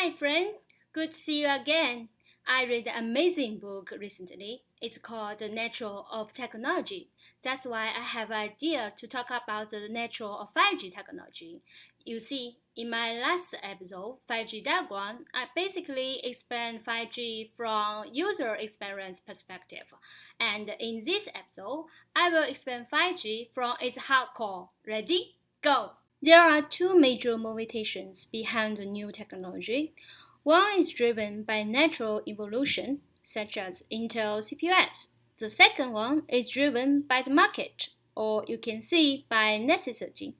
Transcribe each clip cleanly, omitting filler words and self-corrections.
Hi, friend. Good to see you again. I read an amazing book recently. It's called The Nature of Technology. That's why I have an idea to talk about the nature of 5G technology. You see, in my last episode, 5G diagram, I basically explained 5G from user experience perspective. And in this episode, I will explain 5G from its hardcore. Ready? Go! There are two major motivations behind the new technology. One is driven by natural evolution, such as Intel CPUs. The second one is driven by the market, or you can say by necessity.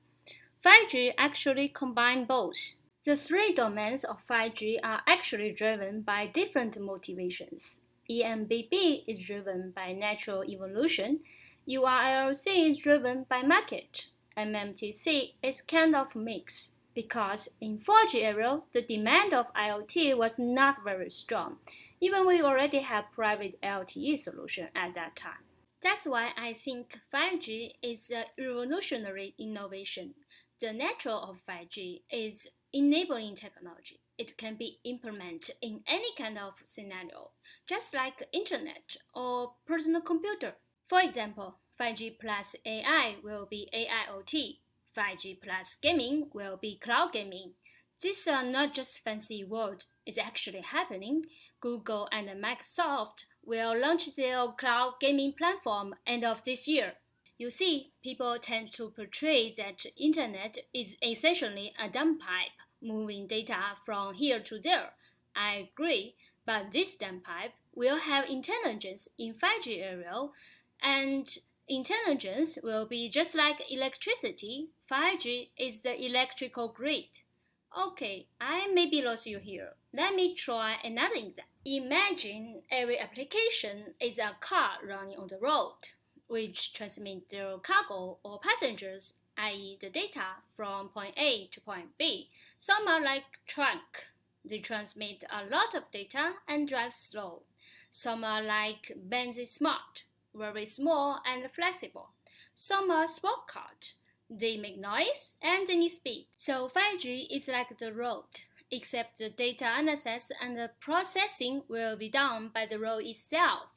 5G actually combines both. The three domains of 5G are actually driven by different motivations. EMBB is driven by natural evolution, URLC is driven by market, MMTC is kind of mixed because in 4G era the demand of IoT was not very strong, even we already have private LTE solution at that time. That's why I think 5G is a revolutionary innovation. The nature of 5G is enabling technology. It can be implemented in any kind of scenario, just like internet or personal computer. For example, 5G plus AI will be AIoT. 5G plus gaming will be cloud gaming. These are not just fancy words, it's actually happening. Google and Microsoft will launch their cloud gaming platform end of this year. You see, people tend to portray that internet is essentially a dump pipe moving data from here to there. I agree, but this dump pipe will have intelligence in 5G area, and intelligence will be just like electricity. 5G is the electrical grid. Okay, I maybe lost you here. Let me try another example. Imagine every application is a car running on the road, which transmits their cargo or passengers, i.e., the data, from point A to point B. Some are like truck. They transmit a lot of data and drive slow. Some are like Benz Smart, very small and flexible. Some are sport cars. They make noise and they need speed. So 5G is like the road, except the data analysis and the processing will be done by the road itself.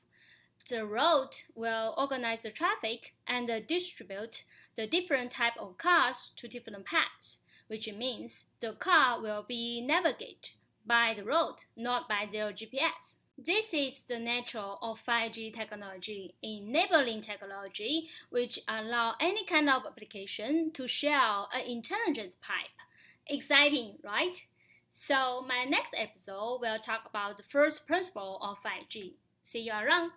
The road will organize the traffic and distribute the different type of cars to different paths, which means the car will be navigated by the road, not by their GPS. This is the nature of 5G technology, enabling technology which allow any kind of application to share an intelligence pipe. Exciting, right? So my next episode will talk about the first principle of 5G. See you around.